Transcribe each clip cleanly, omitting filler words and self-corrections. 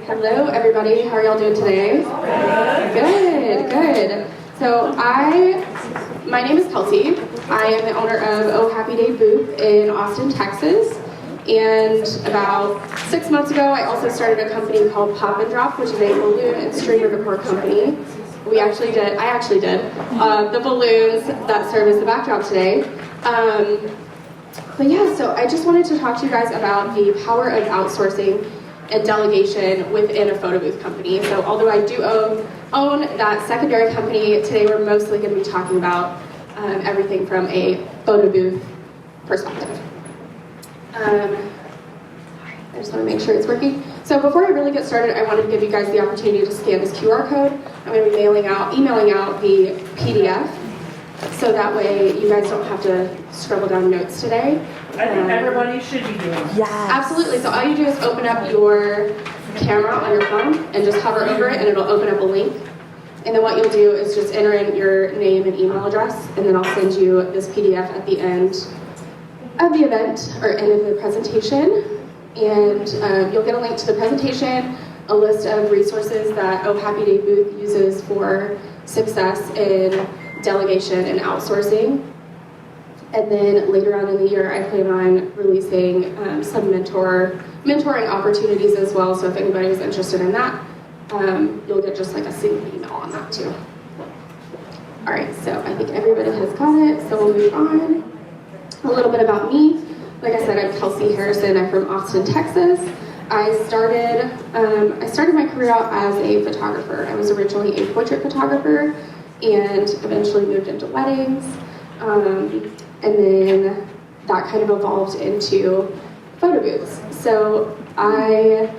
Hello, everybody. How are y'all doing today? Good. So my name is Kelsey. I am the owner of Oh Happy Day Booth in Austin, Texas. And about 6 months ago, I also started a company called Pop and Drop, which is a balloon and streamer decor company. I actually did the balloons that serve as the backdrop today. But yeah, so I just wanted to talk to you guys about the power of outsourcing and delegation within a photo booth company. So although I do own that secondary company, today we're mostly going to be talking about everything from a photo booth perspective. I just want to make sure it's working. So before I really get started, I wanted to give you guys the opportunity to scan this QR code. I'm going to be emailing out the PDF, so that way you guys don't have to scribble down notes today. I think everybody should be doing that. Yes. Absolutely. So all you do is open up your camera on your phone and just hover over it, and it'll open up a link. And then what you'll do is just enter in your name and email address, and then I'll send you this PDF at the end of the event, or end of the presentation. And you'll get a link to the presentation, a list of resources that Oh Happy Day Booth uses for success in delegation and outsourcing. And then later on in the year, I plan on releasing some mentoring opportunities as well. So if anybody is interested in that, you'll get just like a single email on that too. All right, so I think everybody has got it. So we'll move on. A little bit about me. Like I said, I'm Kelsey Harrison. I'm from Austin, Texas. I started my career out as a photographer. I was originally a portrait photographer and eventually moved into weddings. And then that kind of evolved into photo booths. So I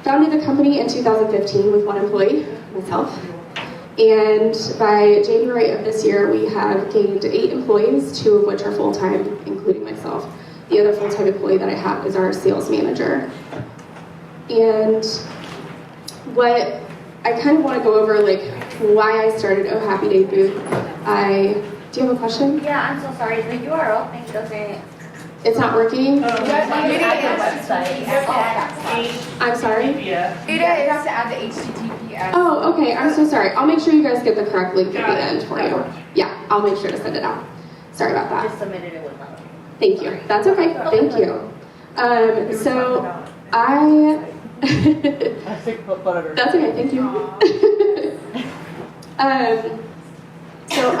founded the company in 2015 with one employee, myself. And by January of this year, we have gained 8 employees, 2 of which are full-time, including myself. The other full-time employee that I have is our sales manager. And what I kind of want to go over, like, why I started Oh Happy Day Booth. Do you have a question? Yeah, I'm so sorry. The URL thing doesn't... It's not working? You guys want to add the website. I'm sorry? You have to add the HTTPS. Oh, okay. I'm so sorry. I'll make sure you guys get the correct link at the end for you. Yeah, I'll make sure to send it out. Sorry about that. Just submitted it with that. Thank you. That's okay. Thank you. So I... That's okay. Thank you. So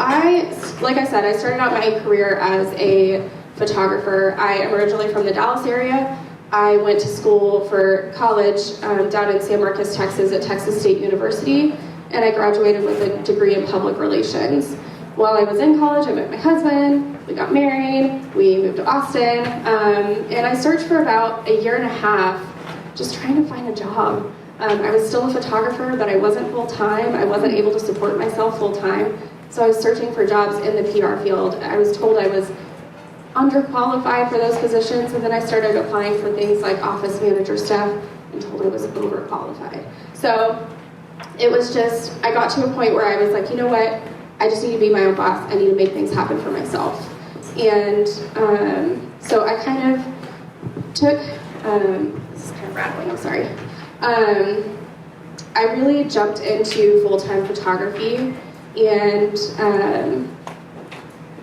like I said, I started out my career as a photographer. I am originally from the Dallas area. I went to school for college down in San Marcos, Texas at Texas State University, and I graduated with a degree in public relations. While I was in college, I met my husband, we got married, we moved to Austin, and I searched for about a year and a half just trying to find a job. I was still a photographer, but I wasn't full-time. I wasn't able to support myself full-time, so I was searching for jobs in the PR field. I was told I was underqualified for those positions, and then I started applying for things like office manager stuff and told I was overqualified. So it was just, I got to a point where I was like, you know what, I just need to be my own boss. I need to make things happen for myself. And so I kind of took, this is kind of rattling, I'm sorry. I really jumped into full-time photography, and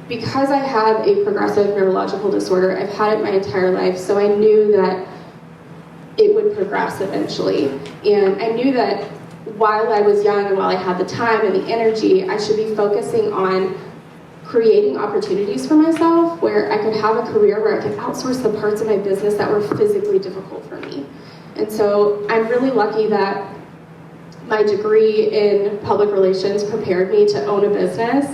because I have a progressive neurological disorder, I've had it my entire life, so I knew that it would progress eventually. And I knew that while I was young and while I had the time and the energy, I should be focusing on creating opportunities for myself where I could have a career where I could outsource the parts of my business that were physically difficult for me. And so I'm really lucky that my degree in public relations prepared me to own a business,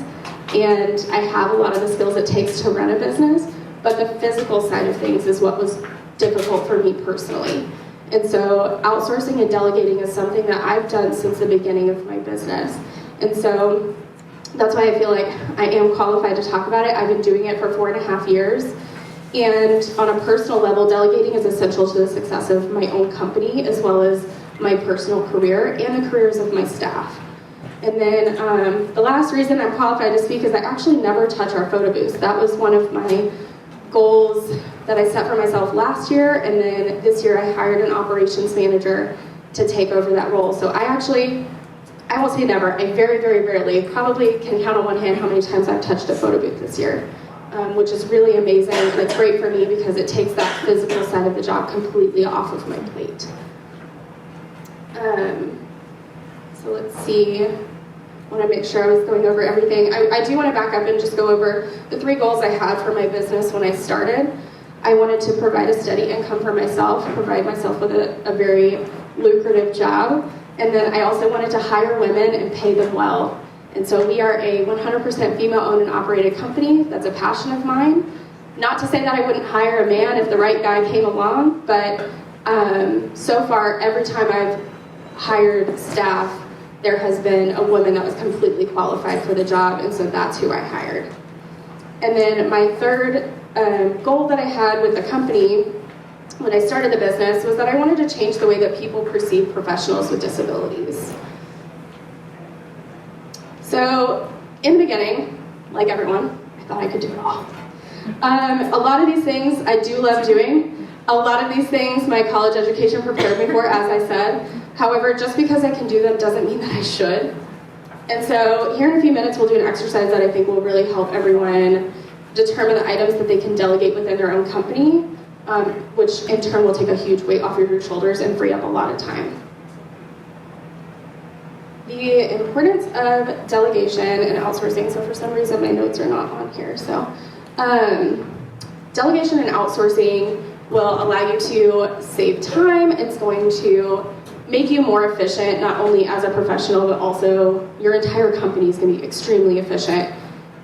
and I have a lot of the skills it takes to run a business, but the physical side of things is what was difficult for me personally. And so outsourcing and delegating is something that I've done since the beginning of my business. And so that's why I feel like I am qualified to talk about it. I've been doing it for 4.5 years. And on a personal level, delegating is essential to the success of my own company, as well as my personal career and the careers of my staff. And then the last reason I'm qualified to speak is I actually never touch our photo booths. That was one of my goals that I set for myself last year, and then this year I hired an operations manager to take over that role. So I won't say never, I very, very rarely, probably can count on one hand how many times I've touched a photo booth this year, which is really amazing, and it's great for me because it takes that physical side of the job completely off of my plate. So let's see. I want to make sure I was going over everything. I do want to back up and just go over the 3 goals I had for my business when I started. I wanted to provide a steady income for myself, provide myself with a very lucrative job, and then I also wanted to hire women and pay them well. And so we are a 100% female-owned and operated company. That's a passion of mine. Not to say that I wouldn't hire a man if the right guy came along, but so far, every time I've hired staff, there has been a woman that was completely qualified for the job, and so that's who I hired. And then my third goal that I had with the company when I started the business was that I wanted to change the way that people perceive professionals with disabilities. So in the beginning, like everyone, I thought I could do it all. A lot of these things I do love doing. A lot of these things my college education prepared me for, as I said. However, just because I can do them doesn't mean that I should. And so here in a few minutes, we'll do an exercise that I think will really help everyone determine the items that they can delegate within their own company, which in turn will take a huge weight off of your shoulders and free up a lot of time. The importance of delegation and outsourcing. So for some reason, my notes are not on here. So delegation and outsourcing will allow you to save time. It's going to make you more efficient, not only as a professional, but also your entire company is going to be extremely efficient.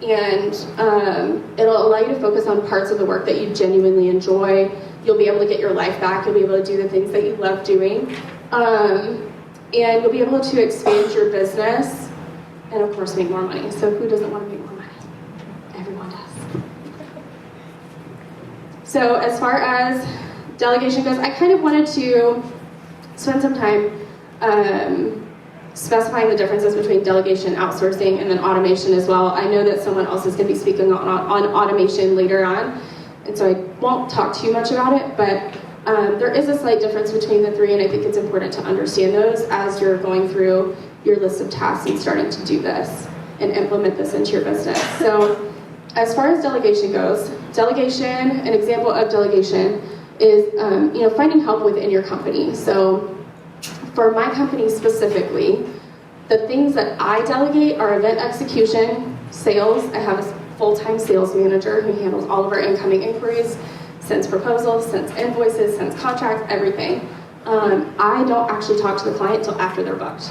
And it'll allow you to focus on parts of the work that you genuinely enjoy. You'll be able to get your life back. You'll be able to do the things that you love doing. And you'll be able to expand your business and, of course, make more money. So who doesn't want to make more money? Everyone does. So as far as delegation goes, I kind of wanted to spend some time specifying the differences between delegation, outsourcing, and then automation as well. I know that someone else is going to be speaking on automation later on, and so I won't talk too much about it, but there is a slight difference between the 3, and I think it's important to understand those as you're going through your list of tasks and starting to do this and implement this into your business. So as far as delegation goes, delegation, an example of delegation is finding help within your company. So for my company specifically, the things that I delegate are event execution, sales. I have a full-time sales manager who handles all of our incoming inquiries, sends proposals, sends invoices, sends contracts, everything. I don't actually talk to the client until after they're booked,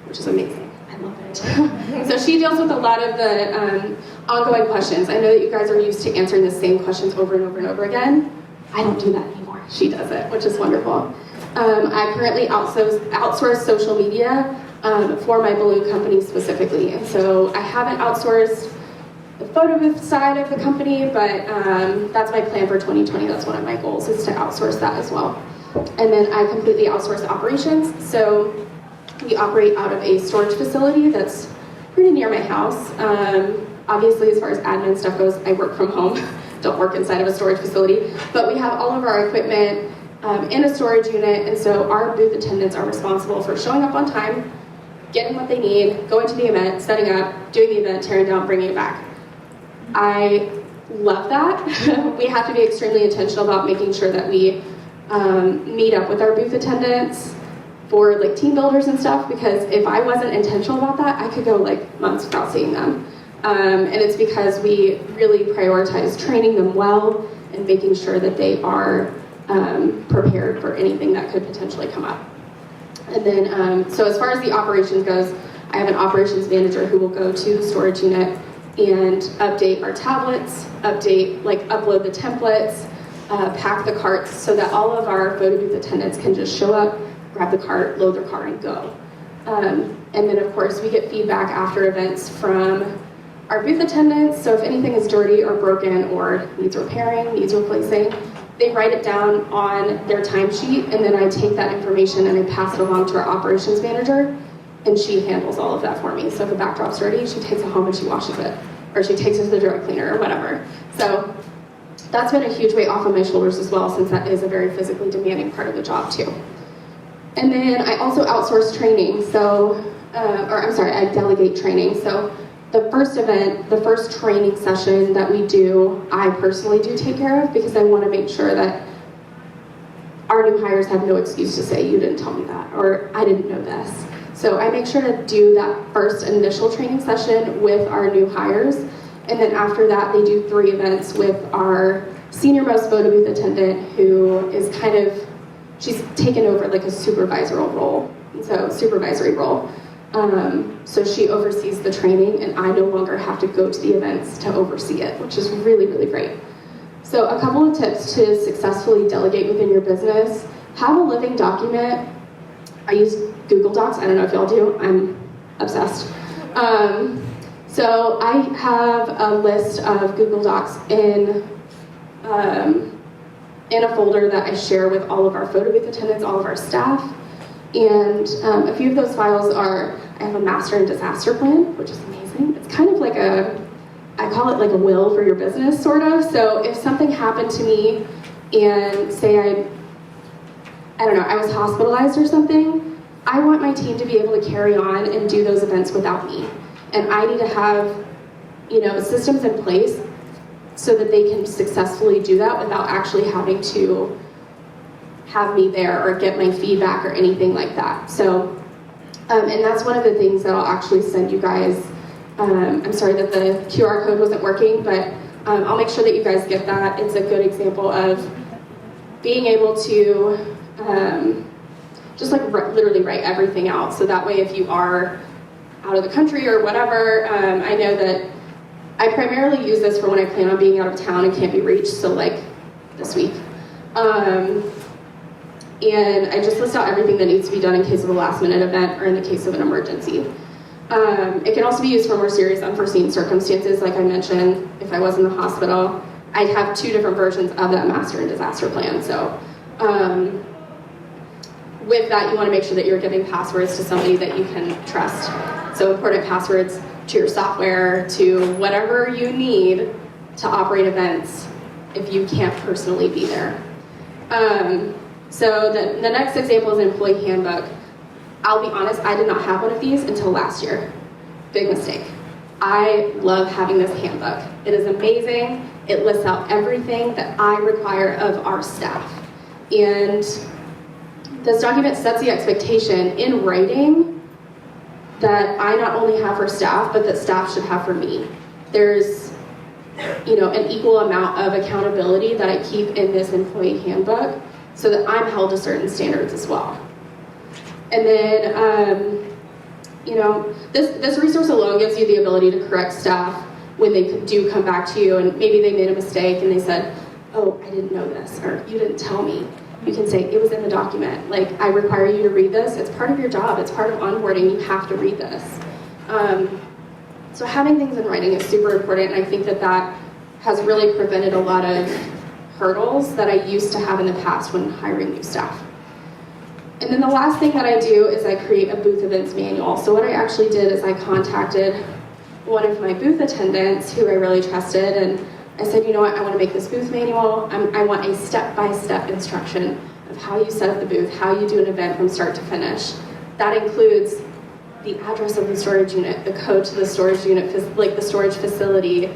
which is amazing. I love it. So she deals with a lot of the ongoing questions. I know that you guys are used to answering the same questions over and over and over again. I don't do that anymore. She does it, which is wonderful. I currently outsource social media for my balloon company specifically. And so I haven't outsourced the photo booth side of the company, but that's my plan for 2020. That's one of my goals, is to outsource that as well. And then I completely outsource operations. So we operate out of a storage facility that's pretty near my house. Obviously, as far as admin stuff goes, I work from home. Don't work inside of a storage facility. But we have all of our equipment in a storage unit, and so our booth attendants are responsible for showing up on time, getting what they need, going to the event, setting up, doing the event, tearing down, bringing it back. I love that. We have to be extremely intentional about making sure that we meet up with our booth attendants for like team builders and stuff, because if I wasn't intentional about that, I could go like months without seeing them. And it's because we really prioritize training them well and making sure that they are prepared for anything that could potentially come up. And then, so as far as the operations goes, I have an operations manager who will go to the storage unit and update our tablets, upload the templates, pack the carts so that all of our photo booth attendants can just show up, grab the cart, load their car, and go. And then, of course, we get feedback after events from our booth attendants. So if anything is dirty or broken or needs repairing, needs replacing, they write it down on their timesheet, and then I take that information and I pass it along to our operations manager, and she handles all of that for me. So if a backdrop's dirty, she takes it home and she washes it, or she takes it to the dry cleaner or whatever. So that's been a huge weight off of my shoulders as well, since that is a very physically demanding part of the job too. And then I also outsource training, I delegate training. So the first event, the first training session that we do, I personally do take care of, because I want to make sure that our new hires have no excuse to say, you didn't tell me that, or I didn't know this. So I make sure to do that first initial training session with our new hires, and then after that they do 3 events with our senior most photo booth attendant, who is she's taken over like a supervisory role. So she oversees the training, and I no longer have to go to the events to oversee it, which is really, really great. So a couple of tips to successfully delegate within your business: have a living document. I use Google Docs. I don't know if y'all do. I'm obsessed. So I have a list of Google Docs in a folder that I share with all of our photo booth attendants, all of our staff. And a few of those files are, I have a master and disaster plan, which is amazing. It's kind of like I call it like a will for your business, sort of. So if something happened to me, and say I don't know, I was hospitalized or something, I want my team to be able to carry on and do those events without me. And I need to have, systems in place so that they can successfully do that without actually having to have me there or get my feedback or anything like that. So, and that's one of the things that I'll actually send you guys. I'm sorry that the QR code wasn't working, but I'll make sure that you guys get that. It's a good example of being able to just like literally write everything out. So that way, if you are out of the country or whatever, I know that I primarily use this for when I plan on being out of town and can't be reached, so like this week. And I just list out everything that needs to be done in case of a last minute event or in the case of an emergency. It can also be used for more serious unforeseen circumstances. Like I mentioned, if I was in the hospital, I'd have 2 different versions of that master and disaster plan. So with that, you want to make sure that you're giving passwords to somebody that you can trust. So important passwords to your software, to whatever you need to operate events if you can't personally be there. So the next example is an employee handbook. I'll be honest, I did not have one of these until last year. Big mistake. I love having this handbook. It is amazing. It lists out everything that I require of our staff. And this document sets the expectation in writing that I not only have for staff, but that staff should have for me. There's an equal amount of accountability that I keep in this employee handbook so that I'm held to certain standards as well. And then, this resource alone gives you the ability to correct staff when they do come back to you and maybe they made a mistake and they said, oh, I didn't know this, or you didn't tell me. You can say, it was in the document. Like, I require you to read this. It's part of your job. It's part of onboarding. You have to read this. So having things in writing is super important, and I think that has really prevented a lot of hurdles that I used to have in the past when hiring new staff. And then the last thing that I do is I create a booth events manual. So what I actually did is I contacted one of my booth attendants who I really trusted, and I said, you know what, I want to make this booth manual. I want a step-by-step instruction of how you set up the booth, how you do an event from start to finish. That includes the address of the storage unit, the code to the storage unit, like the storage facility,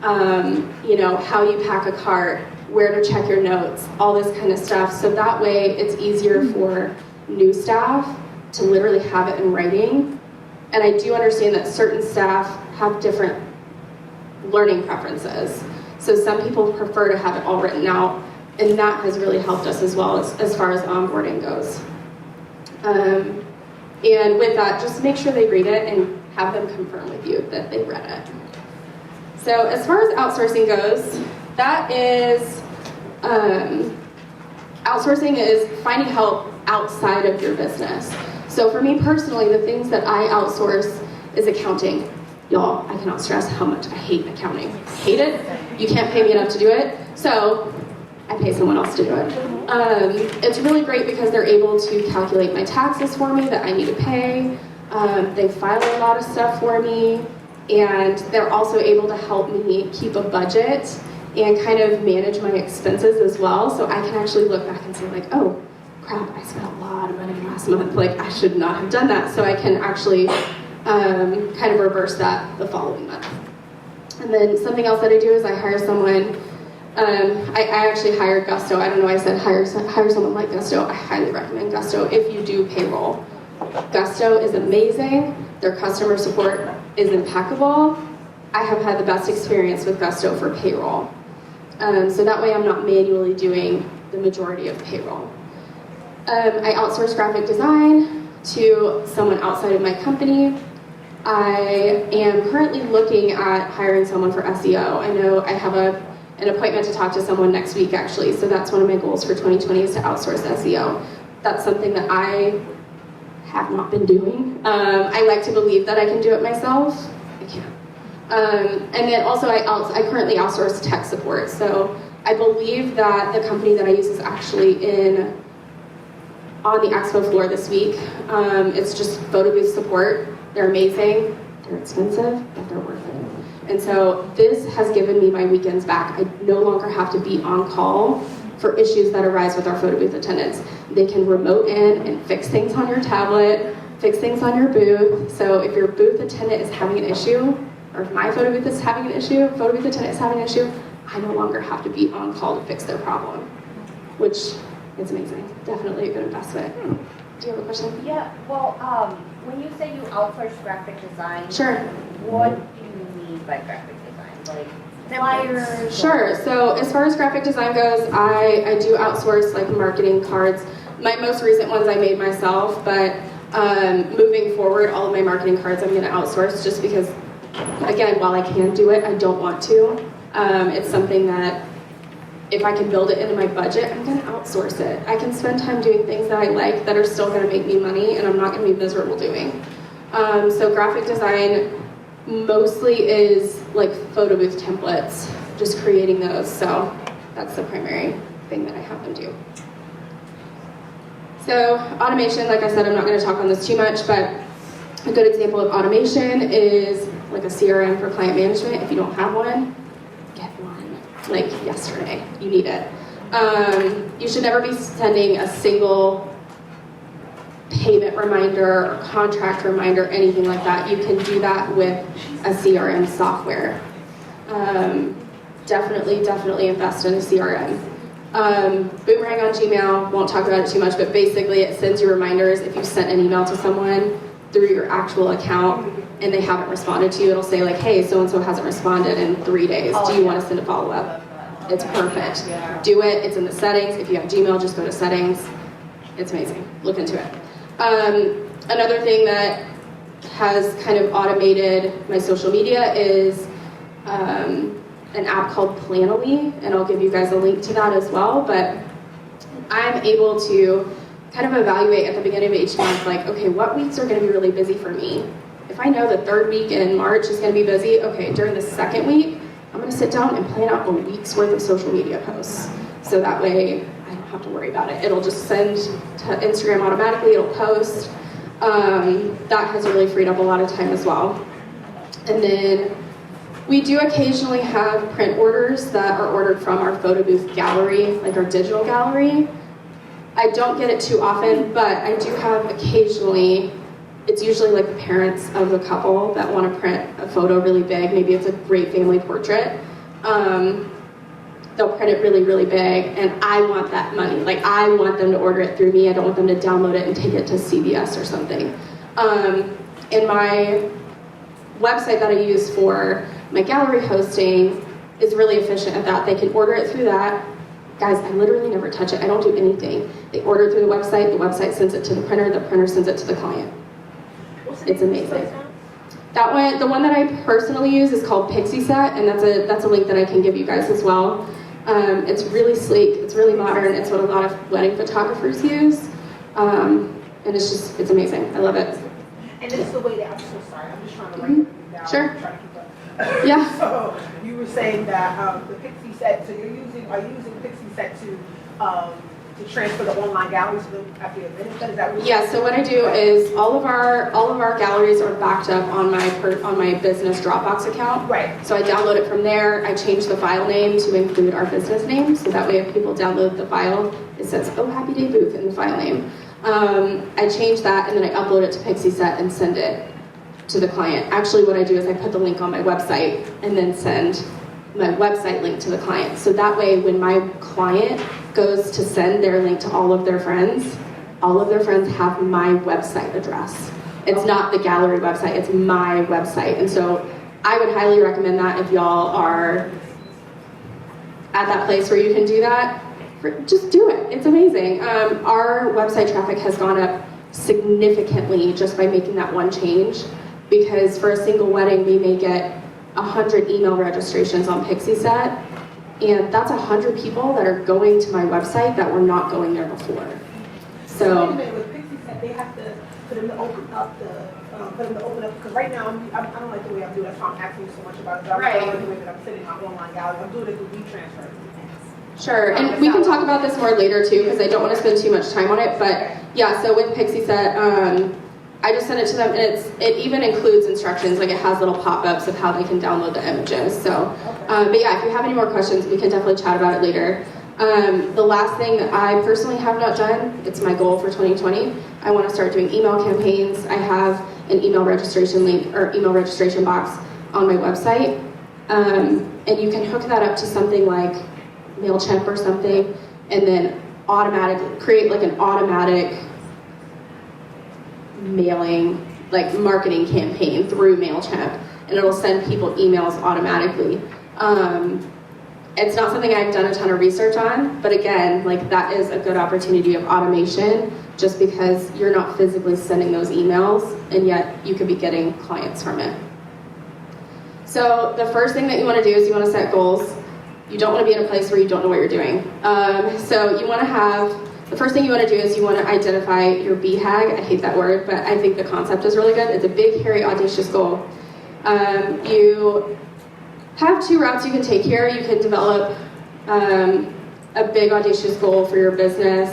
how you pack a cart, where to check your notes, all this kind of stuff. So that way it's easier for new staff to literally have it in writing. And I do understand that certain staff have different learning preferences. So some people prefer to have it all written out, and that has really helped us as well as far as onboarding goes. And with that, just make sure they read it and have them confirm with you that they read it. So as far as outsourcing goes, that is, outsourcing is finding help outside of your business. So for me personally, the things that I outsource is accounting. Y'all, I cannot stress how much I hate accounting. Hate it. You can't pay me enough to do it. So I pay someone else to do it. It's really great because they're able to calculate my taxes for me that I need to pay. They file a lot of stuff for me. And they're also able to help me keep a budget and kind of manage my expenses as well. So I can actually look back and say like, oh crap, I spent a lot of money last month. Like I should not have done that. So I can actually kind of reverse that the following month. And then something else that I do is I hire someone. I actually hired Gusto. I don't know why I said hire someone like Gusto. I highly recommend Gusto if you do payroll. Gusto is amazing. Their customer support is impeccable. I have had the best experience with Gusto for payroll. So that way I'm not manually doing the majority of payroll. I outsource graphic design to someone outside of my company. I am currently looking at hiring someone for SEO. I know I have an appointment to talk to someone next week actually, so that's one of my goals for 2020 is to outsource SEO. That's something that I have not been doing. I like to believe that I can do it myself. I can't. And then also I currently outsource tech support. So I believe that the company that I use is actually on the expo floor this week. It's just photo booth support. They're amazing. They're expensive, but they're worth it. And so this has given me my weekends back. I no longer have to be on call for issues that arise with our photo booth attendants. They can remote in and fix things on your tablet, fix things on your booth. So if your booth attendant is having an issue, or if my photo booth is having an issue, photo booth attendant is having an issue, I no longer have to be on call to fix their problem, which is amazing. Definitely a good investment. Do you have a question? Yeah, well, when you say you outsource graphic design, Sure. what do you mean by graphic design? Like flyers? Sure. So as far as graphic design goes, I do outsource like marketing cards. My most recent ones I made myself, but moving forward, all of my marketing cards I'm going to outsource just because, again, while I can do it, I don't want to. It's something that if I can build it into my budget, I'm going to outsource it. I can spend time doing things that I like that are still going to make me money and I'm not going to be miserable doing. So graphic design mostly is like photo booth templates, just creating those. So that's the primary thing that I have them do. So automation, like I said, I'm not going to talk on this too much, but a good example of automation is like a CRM for client management. If you don't have one, get one. Like yesterday, you need it. You should never be sending a single payment reminder or contract reminder, anything like that. You can do that with a CRM software. Definitely invest in a CRM. Boomerang on Gmail, won't talk about it too much, but basically it sends you reminders if you sent an email to someone through your actual account and they haven't responded to you. It'll say like, hey, so-and-so hasn't responded in 3 days. Do you want to send a follow-up? It's perfect. Do it. It's in the settings. If you have Gmail, just go to settings. It's amazing. Look into it. Another thing that has kind of automated my social media is an app called Planoly, and I'll give you guys a link to that as well. But I'm able to kind of evaluate at the beginning of each month, like, okay, what weeks are going to be really busy for me? If I know the third week in March is going to be busy, okay, during the second week, I'm going to sit down and plan out a week's worth of social media posts. So that way, I don't have to worry about it. It'll just send to Instagram automatically, it'll post. That has really freed up a lot of time as well. And then we do occasionally have print orders that are ordered from our photo booth gallery, like our digital gallery. I don't get it too often, but I do have occasionally, it's usually like the parents of the couple that want to print a photo really big. Maybe it's a great family portrait. They'll print it really, really big, and I want that money. Like, I want them to order it through me. I don't want them to download it and take it to CVS or something. And my website that I use for my gallery hosting is really efficient at that. They can order it through that. Guys, I literally never touch it. I don't do anything. They order it through the website sends it to the printer sends it to the client. It's amazing. That one, the one that I personally use is called Pixie Set, and that's a link that I can give you guys as well. It's really sleek, it's really modern, it's what a lot of wedding photographers use, and it's amazing. I love it. And it's the way that, I'm so sorry, I'm just trying to write everything down. Sure. I'm trying to keep up. Yeah. So you were saying that the Pixie Set, so are you using Pixie Set to to transfer the online galleries to the, at the event? Is that what Yeah, so what I do is all of our galleries are backed up on my business Dropbox account. Right. So I download it from there. I change the file name to include our business name, so that way if people download the file, it says "Oh Happy Day Booth" in the file name. I change that and then I upload it to PixieSet and send it to the client. Actually, what I do is I put the link on my website and then send my website link to the client. So that way, when my client goes to send their link to all of their friends have my website address. It's not the gallery website, it's my website. And so I would highly recommend that if y'all are at that place where you can do that, just do it. It's amazing. Our website traffic has gone up significantly just by making that one change, because for a single wedding, we may get 100 email registrations on PixieSet, and that's 100 people that are going to my website that were not going there before. So wait a minute, with PixieSet, they have to, for them to open up because right now, I don't like the way I'm doing it, so I'm asking you so much about it, but I don't like the way that I'm sitting on online gallery. I'm doing it through WeTransfer. sure, and we can talk about this more later too, because I don't want to spend too much time on it, but yeah, so with PixieSet, I just sent it to them, and it even includes instructions, like it has little pop-ups of how they can download the images. So, but yeah, if you have any more questions, we can definitely chat about it later. The last thing that I personally have not done, it's my goal for 2020, I want to start doing email campaigns. I have an email registration link or email registration box on my website, and you can hook that up to something like MailChimp or something, and then automatically create like an automatic mailing, like marketing campaign through MailChimp, and it'll send people emails automatically. It's not something I've done a ton of research on, but again, like that is a good opportunity of automation, just because you're not physically sending those emails, and yet you could be getting clients from it. So the first thing that you want to do is you want to set goals. You don't want to be in a place where you don't know what you're doing. So you want to have, the first thing you want to do is you want to identify your BHAG. I hate that word, but I think the concept is really good. It's a big, hairy, audacious goal. You have two routes you can take here. You can develop a big, audacious goal for your business,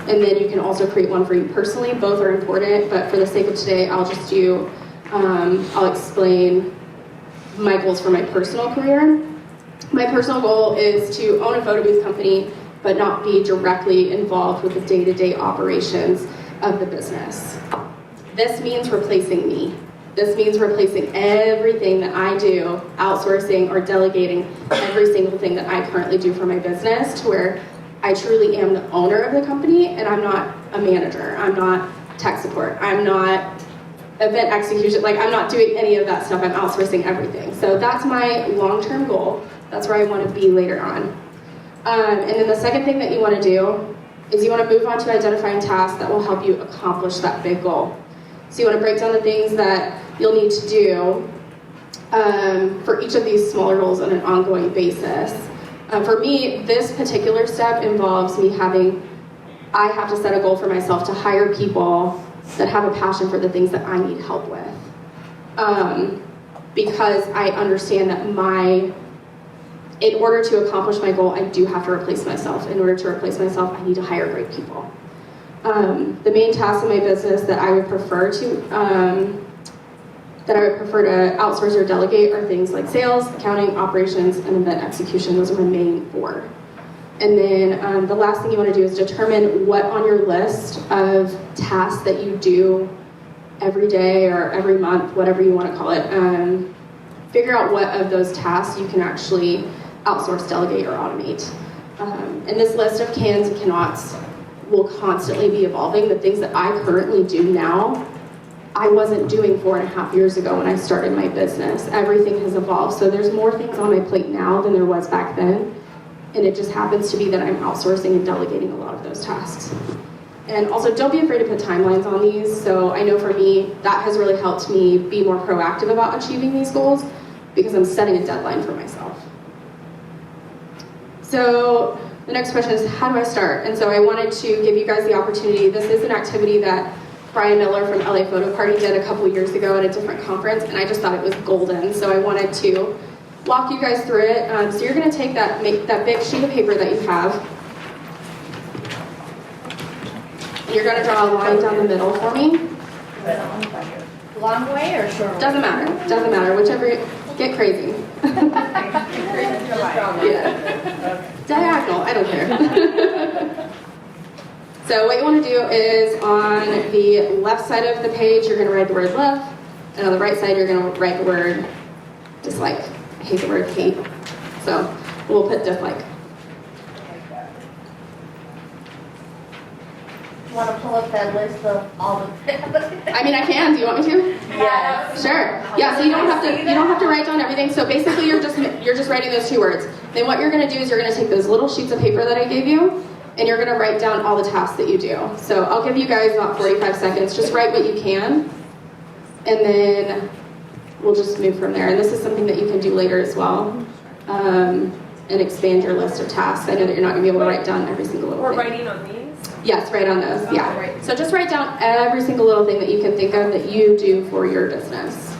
and then you can also create one for you personally. Both are important, but for the sake of today, I'll just do, I'll explain my goals for my personal career. My personal goal is to own a photo booth company, but not be directly involved with the day-to-day operations of the business. This means replacing me. This means replacing everything that I do, outsourcing or delegating every single thing that I currently do for my business, to where I truly am the owner of the company, and I'm not a manager. I'm not tech support. I'm not event execution. Like, I'm not doing any of that stuff. I'm outsourcing everything. So that's my long-term goal. That's where I want to be later on. And then the second thing that you want to do is you want to move on to identifying tasks that will help you accomplish that big goal. So you want to break down the things that you'll need to do for each of these smaller goals on an ongoing basis. For me, this particular step involves me I have to set a goal for myself to hire people that have a passion for the things that I need help with. Because I understand that in order to accomplish my goal, I do have to replace myself. In order to replace myself, I need to hire great people. The main tasks in my business that I would prefer to outsource or delegate are things like sales, accounting, operations, and event execution. Those are my main four. And then the last thing you want to do is determine what on your list of tasks that you do every day or every month, whatever you want to call it. Figure out what of those tasks you can actually outsource, delegate, or automate. And this list of cans and cannots will constantly be evolving. The things that I currently do now, I wasn't doing 4.5 years ago when I started my business. Everything has evolved. So there's more things on my plate now than there was back then. And it just happens to be that I'm outsourcing and delegating a lot of those tasks. And also, don't be afraid to put timelines on these. So I know for me, that has really helped me be more proactive about achieving these goals, because I'm setting a deadline for myself. So the next question is, how do I start? And so I wanted to give you guys the opportunity. This is an activity that Brian Miller from LA Photo Party did a couple years ago at a different conference, and I just thought it was golden. So I wanted to walk you guys through it. So you're going to take that big sheet of paper that you have, You're going to draw a line down the middle for me. Long way or short way? Doesn't matter. Doesn't matter. Whichever. Get crazy. Yeah. Diagonal. I don't care. So what you want to do is on the left side of the page, you're going to write the word love, and on the right side, you're going to write the word dislike. I hate the word hate, so we'll put dislike. Want to pull up that list of all the? I mean, I can. Do you want me to? Yes. Sure. Yeah. So you don't have to write down everything. So basically, you're just writing those 2 words. Then what you're going to do is you're going to take those little sheets of paper that I gave you, and you're going to write down all the tasks that you do. So I'll give you guys about 45 seconds. Just write what you can, and then we'll just move from there. And this is something that you can do later as well, and expand your list of tasks. I know that you're not going to be able to write down every single little thing. We're writing on these? Yes, write on those, yeah. So just write down every single little thing that you can think of that you do for your business.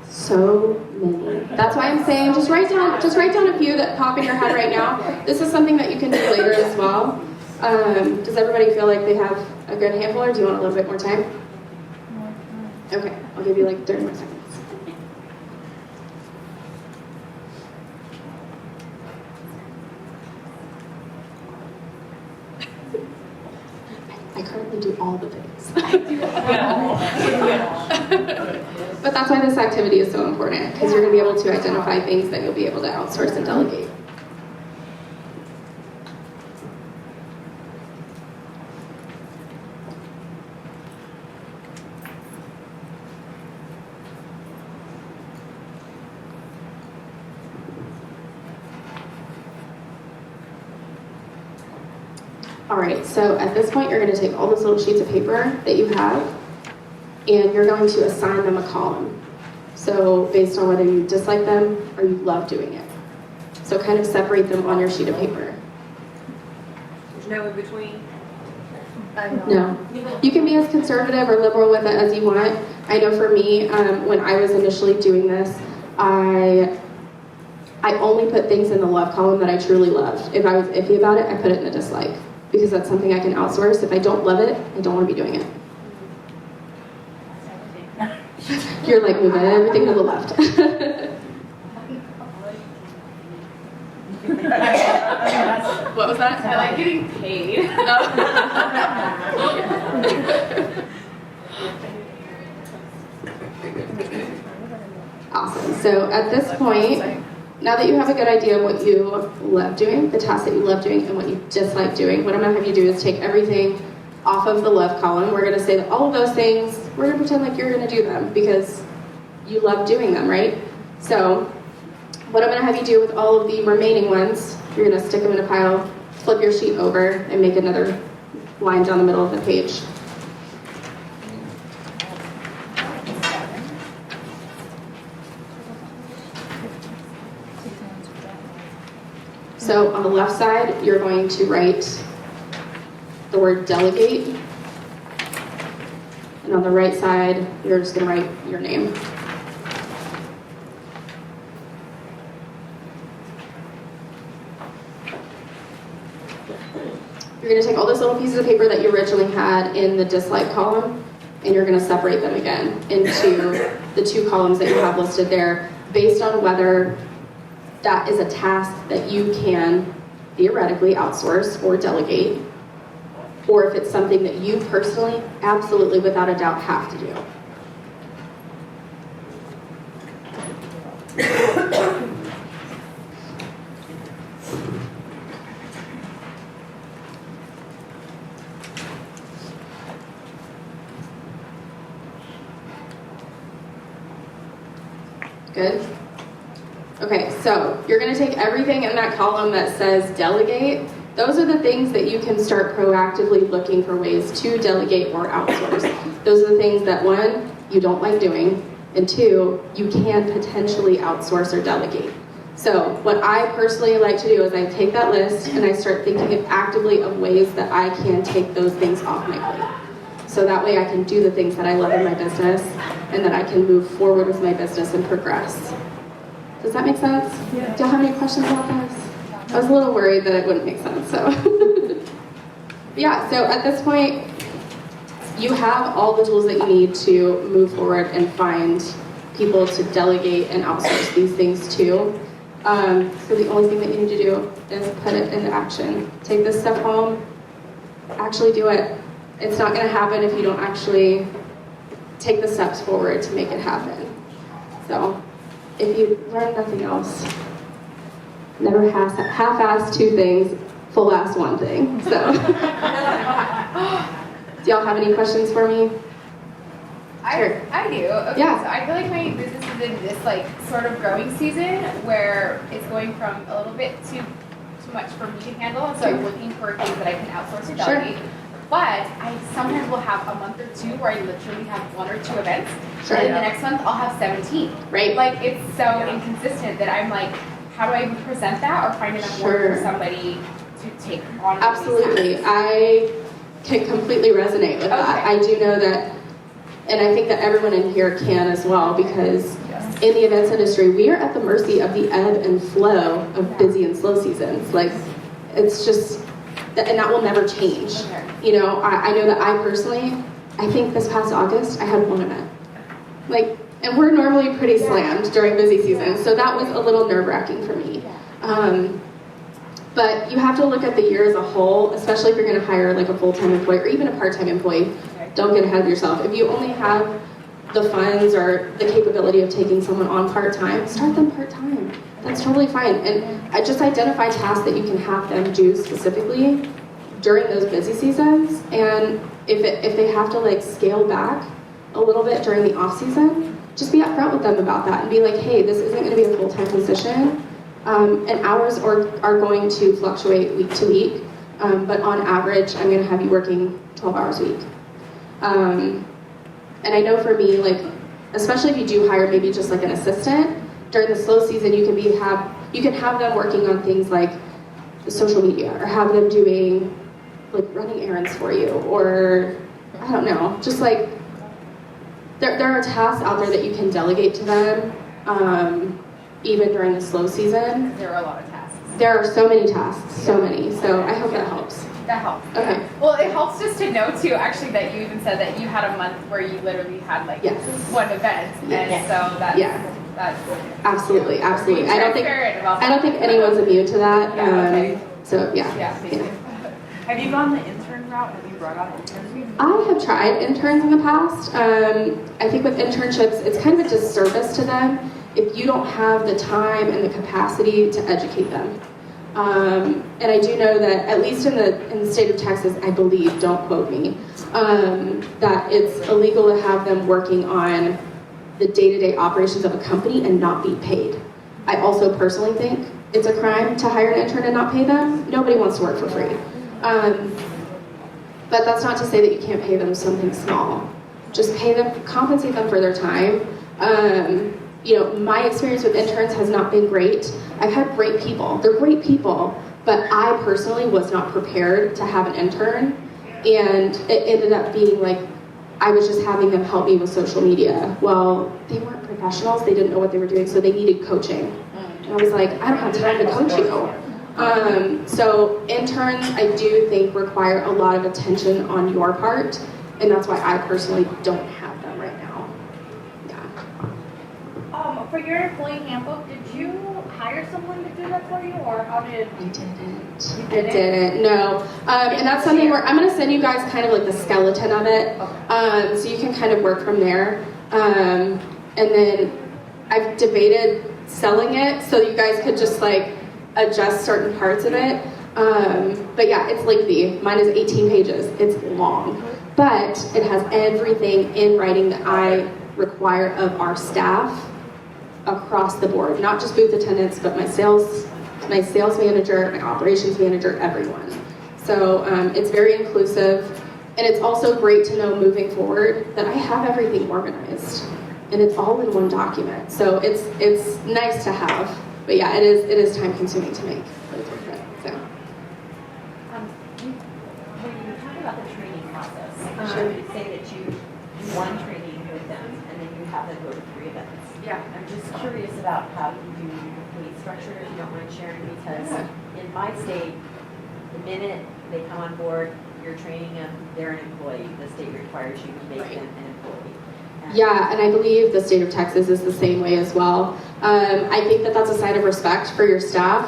So many. That's why I'm saying just write down a few that pop in your head right now. This is something that you can do later as well. Does everybody feel like they have a good handful, or do you want a little bit more time? Okay, I'll give you like 30 more seconds. I currently do all the things. But that's why this activity is so important, because you're going to be able to identify things that you'll be able to outsource and delegate. All right, so at this point, you're going to take all those little sheets of paper that you have, and you're going to assign them a column. So based on whether you dislike them or you love doing it. So kind of separate them on your sheet of paper. There's no in between? No. You can be as conservative or liberal with it as you want. I know for me, when I was initially doing this, I only put things in the love column that I truly loved. If I was iffy about it, I put it in the dislike, because that's something I can outsource. If I don't love it, I don't want to be doing it. You're like moving everything to the left. What was that? I like getting paid. Awesome. So at this point, now that you have a good idea of what you love doing, the tasks that you love doing, and what you dislike doing, what I'm going to have you do is take everything off of the love column. We're going to say that all of those things, we're going to pretend like you're going to do them because you love doing them, right? So what I'm going to have you do with all of the remaining ones, you're going to stick them in a pile, flip your sheet over, and make another line down the middle of the page. So on the left side, you're going to write the word delegate. And on the right side, you're just going to write your name. You're going to take all those little pieces of paper that you originally had in the dislike column, and you're going to separate them again into the 2 columns that you have listed there, based on whether that is a task that you can theoretically outsource or delegate, or if it's something that you personally, absolutely, without a doubt, have to do. Good? Okay, so you're gonna take everything in that column that says delegate. Those are the things that you can start proactively looking for ways to delegate or outsource. Those are the things that, one, you don't like doing, and two, you can potentially outsource or delegate. So what I personally like to do is I take that list and I start thinking actively of ways that I can take ththose things off my plate. So that way I can do the things that I love in my business and that I can move forward with my business and progress. Does that make sense? Yeah. Do you have any questions about this? I was a little worried that it wouldn't make sense, so. Yeah, so at this point, you have all the tools that you need to move forward and find people to delegate and outsource these things to. So the only thing that you need to do is put it into action. Take this stuff home, actually do it. It's not gonna happen if you don't actually take the steps forward to make it happen. So if you learn nothing else, never half-ass two things, full-ass one thing. So, do y'all have any questions for me? Sure. I do. Okay, Yeah. So I feel like my business is in this like sort of growing season where it's going from a little bit too much for me to handle. So I'm looking for things that I can outsource or delegate. Sure. But I sometimes will have a month or two where I literally have 1 or 2 events. Sure. And then the next month I'll have 17. Right. Like it's so inconsistent that I'm like, how do I even present that or find enough work for somebody to take on? Absolutely. I can completely resonate with that. I do know that, and I think that everyone in here can as well, because in the events industry, we are at the mercy of the ebb and flow of busy and slow seasons. Like, it's just, and that will never change. You know, I know that I personally, I think this past August, I had 1 event. Like, and we're normally pretty slammed during busy season, so that was a little nerve-wracking for me. But you have to look at the year as a whole, especially if you're going to hire like a full-time employee or even a part-time employee. Don't get ahead of yourself. If you only have the funds or the capability of taking someone on part-time, start them part-time. That's totally fine. And I just identify tasks that you can have them do specifically during those busy seasons. And if they have to like scale back a little bit during the off-season, just be upfront with them about that and be like, hey, this isn't going to be a full-time position. And hours are going to fluctuate week to week. But on average, I'm going to have you working 12 hours a week. And I know for me, like, especially if you do hire maybe just like an assistant, during the slow season, you can have them working on things like the social media, or have them doing like running errands for you, or I don't know, just like there are tasks out there that you can delegate to them, even during the slow season. There are a lot of tasks. There are so many tasks, so many. So I hope that helps. That helps. Okay. Well, it helps just to know too, actually, that you even said that you had a month where you literally had like 1 event, and so that's absolutely. I don't think anyone's immune to that. So yeah. Have you gone the intern route? Have you brought on interns? I have tried interns in the past. I think with internships, it's kind of a disservice to them if you don't have the time and the capacity to educate them. And I do know that, at least in the state of Texas, I believe, don't quote me, that it's illegal to have them working on the day-to-day operations of a company and not be paid. I also personally think it's a crime to hire an intern and not pay them. Nobody wants to work for free. But that's not to say that you can't pay them something small. Just pay them, compensate them for their time. You know, my experience with interns has not been great. I've had great people. They're great people, but I personally was not prepared to have an intern, and it ended up being like I was just having them help me with social media. Well, they weren't professionals. They didn't know what they were doing, so they needed coaching. And I was like, I don't have time to coach you. So interns, I do think, require a lot of attention on your part, and that's why I personally don't have them right now. For your employee handbook, did you hire someone to do that for you, or how did? I didn't. I didn't. No. And that's something where I'm going to send you guys kind of like the skeleton of it, so you can kind of work from there. And then I've debated selling it so you guys could just like adjust certain parts of it. But yeah, it's lengthy. Mine is 18 pages. It's long, but it has everything in writing that I require of our staff across the board, not just booth attendants, but my sales manager, my operations manager, everyone. So it's very inclusive, and it's also great to know moving forward that I have everything organized, and it's all in one document. So it's nice to have, but yeah, it is time consuming to make, but it's worth it. So. When you talk about the training process, you say that you do one training with them, and then you have them go to 3 events. Yeah. I'm just curious about how you do your pay structure, if you don't mind sharing, because in my state, the minute they come on board, you're training them, they're an employee. The state requires you to make them an employee. Yeah, and I believe the state of Texas is the same way as well. I think that that's a sign of respect for your staff.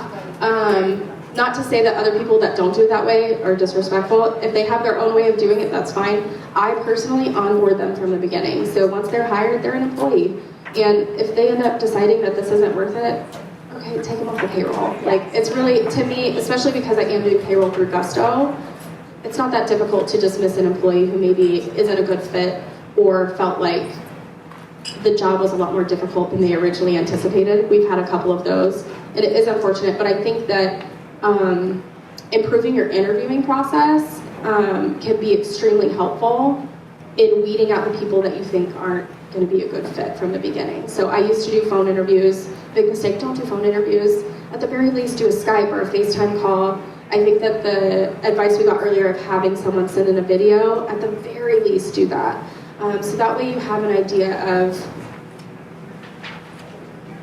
Not to say that other people that don't do it that way are disrespectful. If they have their own way of doing it, that's fine. I personally onboard them from the beginning. So once they're hired, they're an employee. And if they end up deciding that this isn't worth it, okay, take them off the payroll. Like, it's really, to me, especially because I am doing payroll through Gusto, it's not that difficult to dismiss an employee who maybe isn't a good fit or felt like the job was a lot more difficult than they originally anticipated. We've had a couple of those, and it is unfortunate, but I think that improving your interviewing process can be extremely helpful in weeding out the people that you think aren't going to be a good fit from the beginning. So I used to do phone interviews. Big mistake, don't do phone interviews. At the very least, do a Skype or a FaceTime call. I think that the advice we got earlier of having someone send in a video, at the very least do that. So that way you have an idea of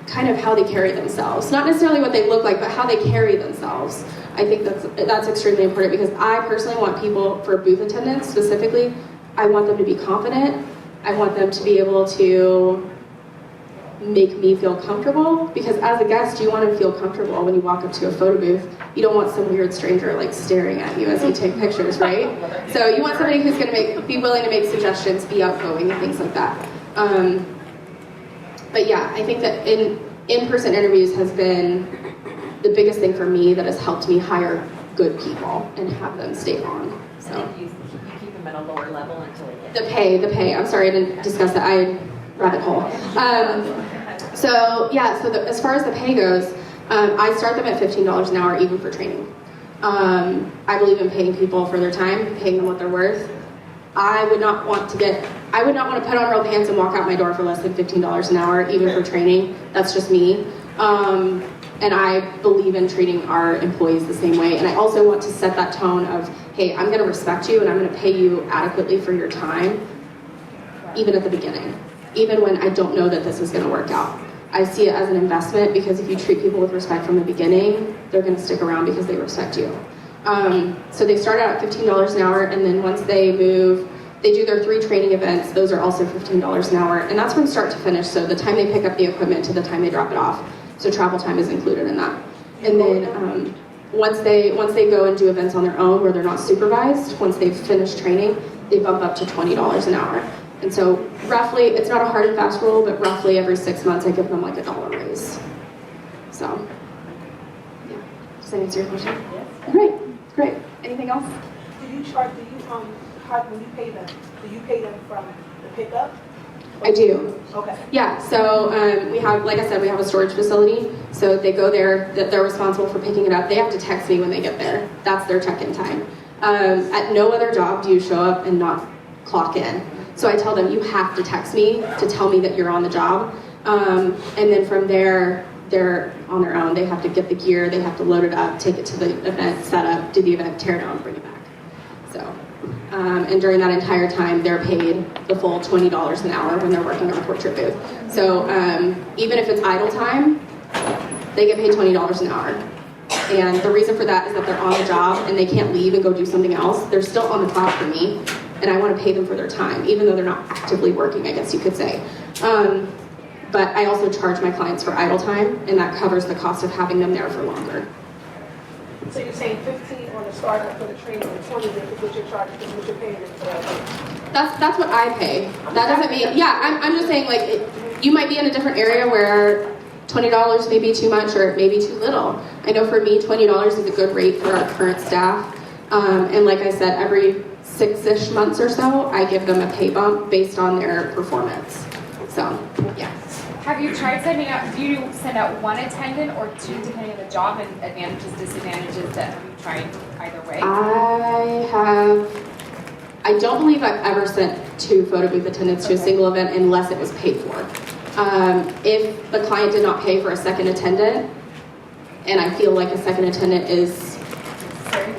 kind of how they carry themselves. Not necessarily what they look like, but how they carry themselves. I think that's extremely important, because I personally want people, for booth attendants specifically, I want them to be confident. I want them to be able to make me feel comfortable, because as a guest, you want to feel comfortable when you walk up to a photo booth. You don't want some weird stranger like staring at you as you take pictures, right? So you want somebody who's going to be willing to make suggestions, be outgoing, and things like that. But yeah, I think that in-person interviews has been the biggest thing for me that has helped me hire good people and have them stay on. So. And then you keep them at a lower level until they get The pay. I'm sorry, I didn't discuss that. I rabbit hole. So as far as the pay goes, I start them at $15 an hour, even for training. I believe in paying people for their time, paying them what they're worth. I would not want to put on real pants and walk out my door for less than $15 an hour, even for training. That's just me. And I believe in treating our employees the same way. And I also want to set that tone of, hey, I'm going to respect you and I'm going to pay you adequately for your time, even at the beginning, even when I don't know that this is going to work out. I see it as an investment, because if you treat people with respect from the beginning, they're going to stick around because they respect you. So they start out at $15 an hour, and then once they move, they do their 3 training events. Those are also $15 an hour, and that's from start to finish. So the time they pick up the equipment to the time they drop it off. So travel time is included in that. And then once they go and do events on their own where they're not supervised, once they've finished training, they bump up to $20 an hour. And so roughly, it's not a hard and fast rule, but roughly every 6 months I give them like $1 raise. So, yeah. Does that answer your question? Yes. Great. Anything else? When you pay them, do you pay them from the pickup? I do. Okay. Yeah, so we have, like I said, we have a storage facility. So they go there, they're responsible for picking it up. They have to text me when they get there. That's their check-in time. At no other job do you show up and not clock in. So I tell them, you have to text me to tell me that you're on the job. And then from there, they're on their own. They have to get the gear, they have to load it up, take it to the event, set up, do the event, tear it down, bring it back. So, and during that entire time, they're paid the full $20 an hour when they're working on a portrait booth. So even if it's idle time, they get paid $20 an hour. And the reason for that is that they're on the job and they can't leave and go do something else. They're still on the clock for me, and I want to pay them for their time, even though they're not actively working, I guess you could say. But I also charge my clients for idle time, and that covers the cost of having them there for longer. So you're saying 15 on the startup for the training, and 20 is what you're charging, is what you're paying them for that. That's what I pay. That doesn't mean, yeah, I'm just saying, like, you might be in a different area where $20 may be too much or it may be too little. I know for me, $20 is a good rate for our current staff. And like I said, every 6-ish months or so, I give them a pay bump based on their performance. So, yeah. Have you tried sending out, do you send out one attendant or two depending on the job and advantages, disadvantages that have you tried either way? I don't believe I've ever sent 2 photo booth attendants to a single event unless it was paid for. If the client did not pay for a second attendant, and I feel like a second attendant is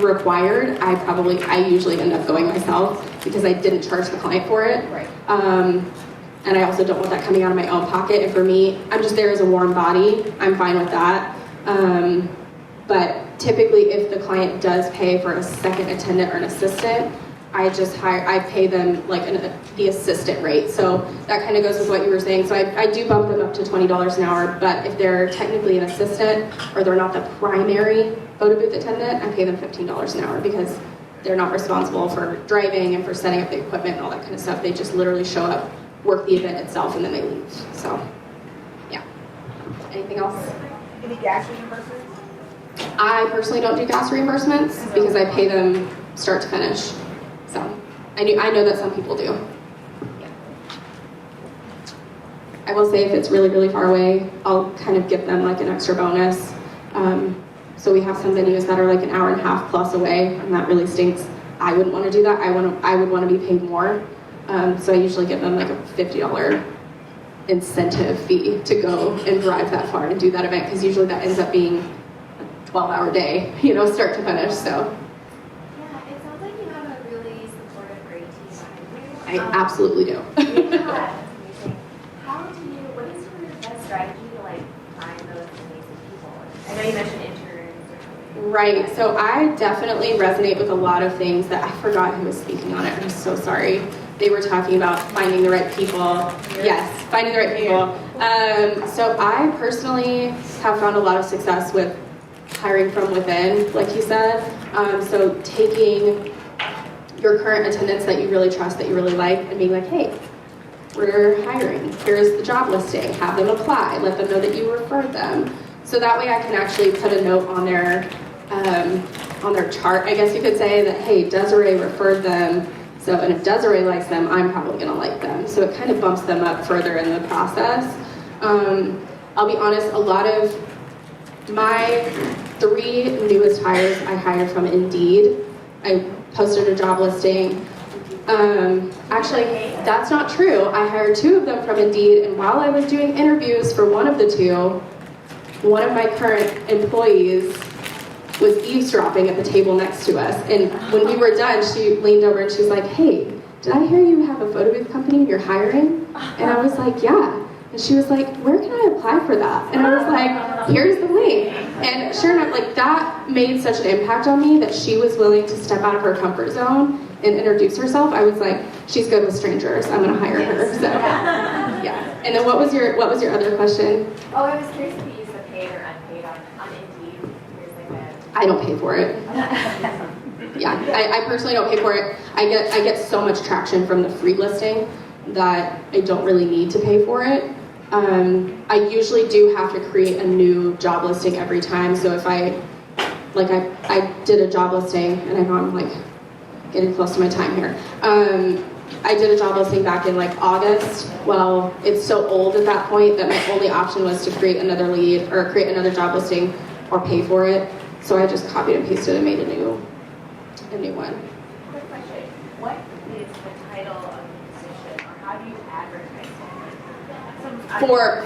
required, I usually end up going myself because I didn't charge the client for it. Right. And I also don't want that coming out of my own pocket. And for me, I'm just there as a warm body. I'm fine with that. But typically, if the client does pay for a second attendant or an assistant, I pay them like the assistant rate. So that kind of goes with what you were saying. So I do bump them up to $20 an hour, but if they're technically an assistant or they're not the primary photo booth attendant, I pay them $15 an hour because they're not responsible for driving and for setting up the equipment and all that kind of stuff. They just literally show up, work the event itself, and then they leave. So, yeah. Anything else? Any gas reimbursements? I personally don't do gas reimbursements because I pay them start to finish. So I know that some people do. Yeah. I will say if it's really, really far away, I'll kind of give them like an extra bonus. So we have some venues that are like an hour and a half plus away, and that really stinks. I wouldn't want to do that. I would want to be paid more. So I usually give them like a $50 incentive fee to go and drive that far and do that event because usually that ends up being a 12-hour day, start to finish. So. Yeah, it sounds like you have a really supportive, great team behind I you. absolutely do. Yeah, that's amazing. What is your best strategy to like find those amazing people? I know you mentioned interns or something. Right, so I definitely resonate with a lot of things that I forgot who was speaking on it. I'm so sorry. They were talking about finding the right people. Yes, finding the right people. So I personally have found a lot of success with hiring from within, like you said. So taking your current attendants that you really trust, that you really like, and being like, hey, we're hiring. Here's the job listing. Have them apply. Let them know that you referred them. So that way I can actually put a note on their chart, I guess you could say, that, hey, Desiree referred them. So, and if Desiree likes them, I'm probably going to like them. So it kind of bumps them up further in the process. I'll be honest, a lot of my 3 newest hires I hired from Indeed. I posted a job listing. Actually, that's not true. I hired 2 of them from Indeed, and while I was doing interviews for one of the 2, one of my current employees was eavesdropping at the table next to us. And when we were done, she leaned over and she was like, hey, did I hear you have a photo booth company and you're hiring? And I was like, yeah. And she was like, where can I apply for that? And I was like, here's the link. And sure enough, like that made such an impact on me that she was willing to step out of her comfort zone and introduce herself. I was like, she's good with strangers. I'm gonna hire her. So yeah. And then what was your other question? Oh, I was curious if you use the paid or unpaid on Indeed. There's like I don't pay for it. Yeah, I personally don't pay for it. I get so much traction from the free listing that I don't really need to pay for it. I usually do have to create a new job listing every time. So if I did a job listing, and I know I'm like getting close to my time here. I did a job listing back in like August. Well, it's so old at that point that my only option was to create another lead or create another job listing or pay for it. So I just copied and pasted and made a new one. quick question. What is the title of the position, or how do you advertise it?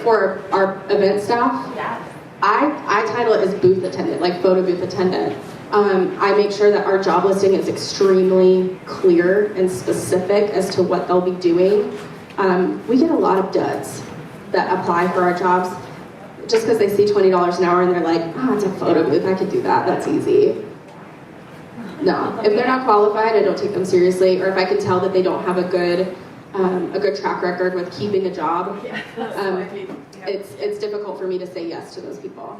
For our event staff, Yeah. I title it as booth attendant, like photo booth attendant. I make sure that our job listing is extremely clear and specific as to what they'll be doing. We get a lot of duds that apply for our jobs just because they see $20 an hour and they're like, it's a photo booth, I could do that, that's easy. No, if they're not qualified, I don't take them seriously, or if I can tell that they don't have a good track record with keeping a job, it's difficult for me to say yes to those people.